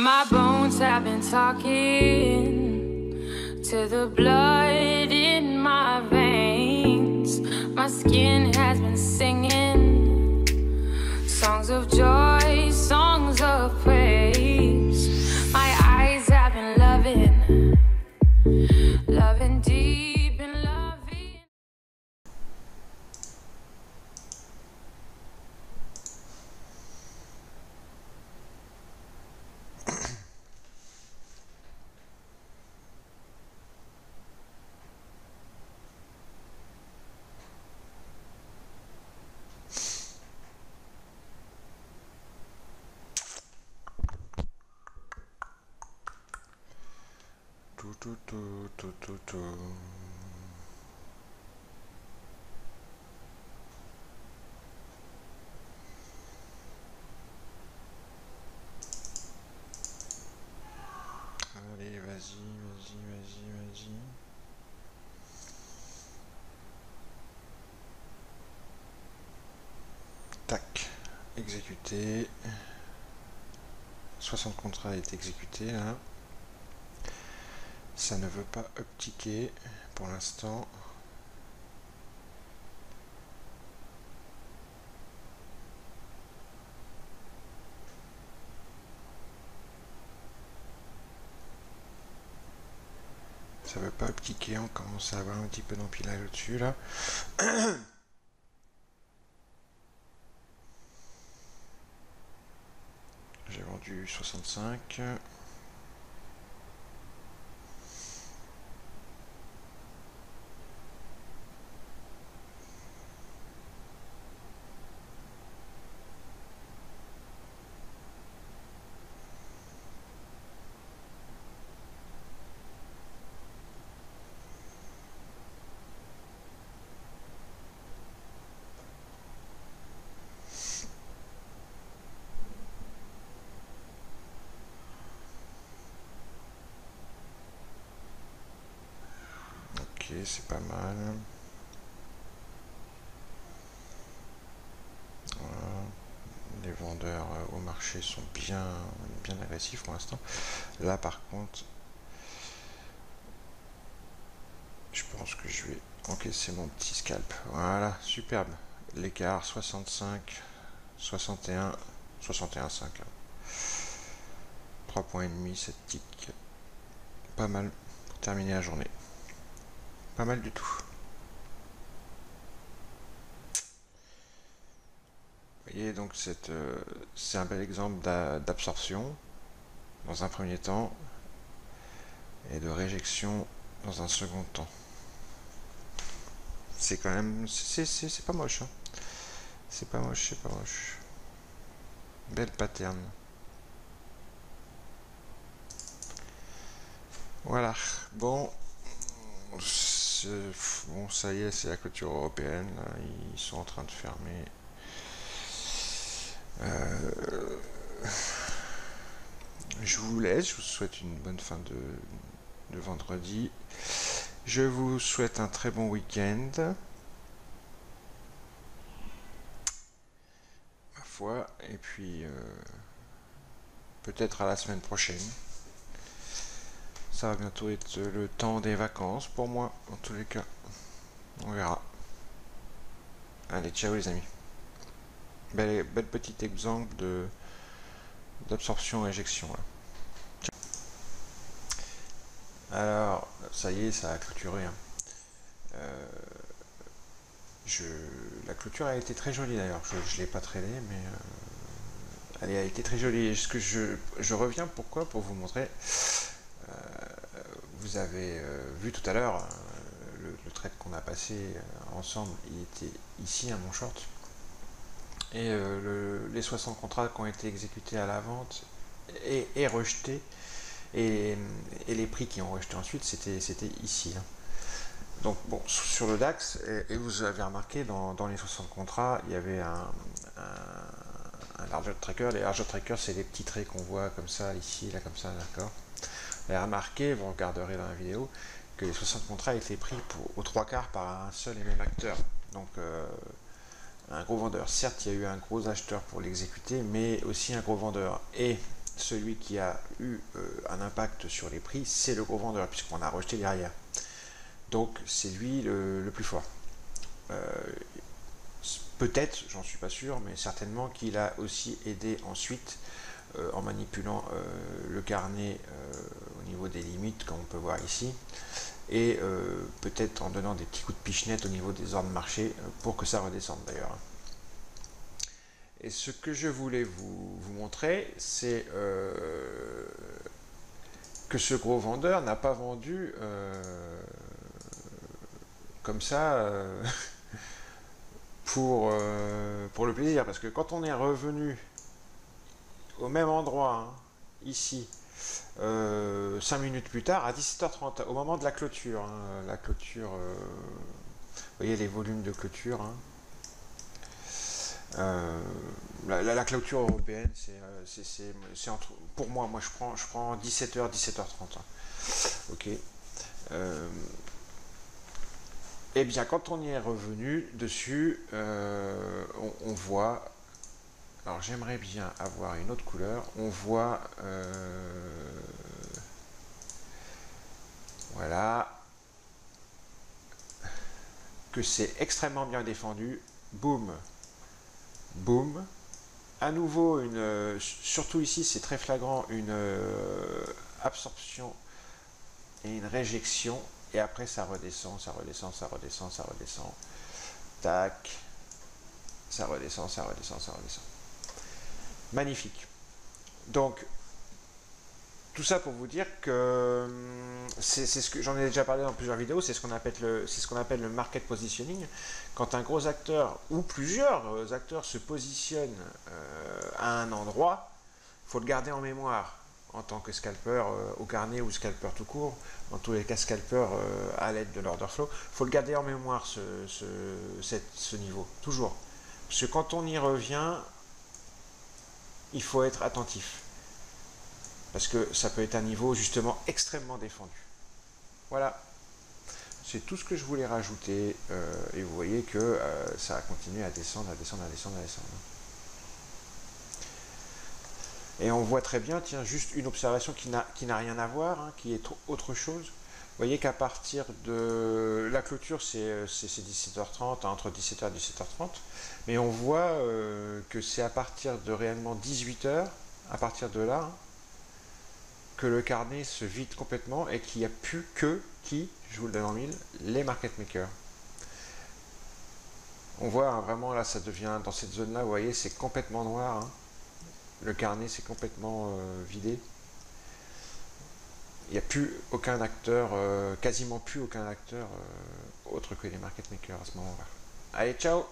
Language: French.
My bones have been talking to the blood in my veins. My skin has been singing songs of joy, songs of praise. My eyes have been loving, loving deep and loving. Allez, vas-y. Tac, exécuté. 60 contrats est exécuté là. Ça ne veut pas upticker pour l'instant. Ça veut pas upticker, on commence à avoir un petit peu d'empilage au-dessus là. J'ai vendu 65. Ok, c'est pas mal. Voilà. Les vendeurs au marché sont bien agressifs pour l'instant. Là par contre, je pense que je vais encaisser mon petit scalp. Voilà, superbe. L'écart 65, 61, 61,5. 3 points et demi, cette tic. Pas mal pour terminer la journée. Pas mal du tout. Vous voyez, donc c'est un bel exemple d'absorption dans un premier temps et de réjection dans un second temps. C'est quand même, c'est pas moche, hein. C'est pas moche. Belle pattern. Voilà. Bon, ça y est, c'est la clôture européenne. Là. Ils sont en train de fermer. Je vous laisse. Je vous souhaite une bonne fin de vendredi. Je vous souhaite un très bon week-end. Ma foi. Et puis, peut-être à la semaine prochaine. Ça va bientôt être le temps des vacances pour moi, en tous les cas. On verra. Allez, ciao les amis. Bel petit exemple d'absorption-éjection. Alors, ça y est, ça a clôturé. Hein. La clôture a été très jolie d'ailleurs. Je ne l'ai pas traîné, mais elle a été très jolie. Est-ce que je reviens pourquoi? Pour vous montrer. Vous avez vu tout à l'heure le trade qu'on a passé ensemble, il était ici à mon short. Et les 60 contrats qui ont été exécutés à la vente et rejetés, et les prix qui ont rejeté ensuite, c'était ici. Hein. Donc bon, sur le DAX, et vous avez remarqué dans les 60 contrats, il y avait un large tracker. Les large trackers, c'est les petits traits qu'on voit comme ça, ici, là, comme ça, d'accord. Et remarquez, vous regarderez dans la vidéo, que les 60 contrats étaient pris aux 3/4 par un seul et même acteur. Donc un gros vendeur. Certes, il y a eu un gros acheteur pour l'exécuter, mais aussi un gros vendeur. Et celui qui a eu un impact sur les prix, c'est le gros vendeur, puisqu'on a rejeté derrière. Donc c'est lui le plus fort. Peut-être, j'en suis pas sûr, mais certainement qu'il a aussi aidé ensuite en manipulant le carnet au niveau des limites, comme on peut voir ici, et peut-être en donnant des petits coups de pichenette au niveau des ordres de marché pour que ça redescende d'ailleurs. Et ce que je voulais vous montrer, c'est que ce gros vendeur n'a pas vendu comme ça pour le plaisir, parce que quand on est revenu au même endroit, hein, ici, 5 minutes plus tard, à 17h30, au moment de la clôture, hein, la clôture, vous voyez les volumes de clôture, hein, la clôture européenne, c'est entre, pour moi je prends 17h, 17h30, hein, ok. Et bien quand on y est revenu dessus, on voit, alors j'aimerais bien avoir une autre couleur, on voit, voilà, que c'est extrêmement bien défendu, boum, boum, à nouveau, surtout ici c'est très flagrant, une absorption et une réjection, et après ça redescend, ça redescend, ça redescend, ça redescend, tac, ça redescend, ça redescend, ça redescend. Magnifique. Donc, tout ça pour vous dire que c'est ce que j'en ai déjà parlé dans plusieurs vidéos, c'est ce qu'on appelle le market positioning. Quand un gros acteur ou plusieurs acteurs se positionnent à un endroit, il faut le garder en mémoire en tant que scalper au carnet ou scalper tout court, en tous les cas scalper à l'aide de l'order flow. Il faut le garder en mémoire ce niveau, toujours. Parce que quand on y revient, il faut être attentif. Parce que ça peut être un niveau justement extrêmement défendu. Voilà. C'est tout ce que je voulais rajouter. Et vous voyez que ça a continué à descendre, à descendre, à descendre, à descendre. Et on voit très bien, tiens, juste une observation qui n'a rien à voir, hein, qui est autre chose. Vous voyez qu'à partir de la clôture, c'est 17h30, hein, entre 17h et 17h30. Mais on voit que c'est à partir de réellement 18h, à partir de là, hein, que le carnet se vide complètement et qu'il n'y a plus que qui, je vous le donne en mille, les market makers. On voit hein, vraiment là, ça devient dans cette zone-là, vous voyez, c'est complètement noir. Hein. Le carnet s'est complètement vidé. Il n'y a plus aucun acteur, quasiment plus aucun acteur autre que les market makers à ce moment-là. Allez, ciao!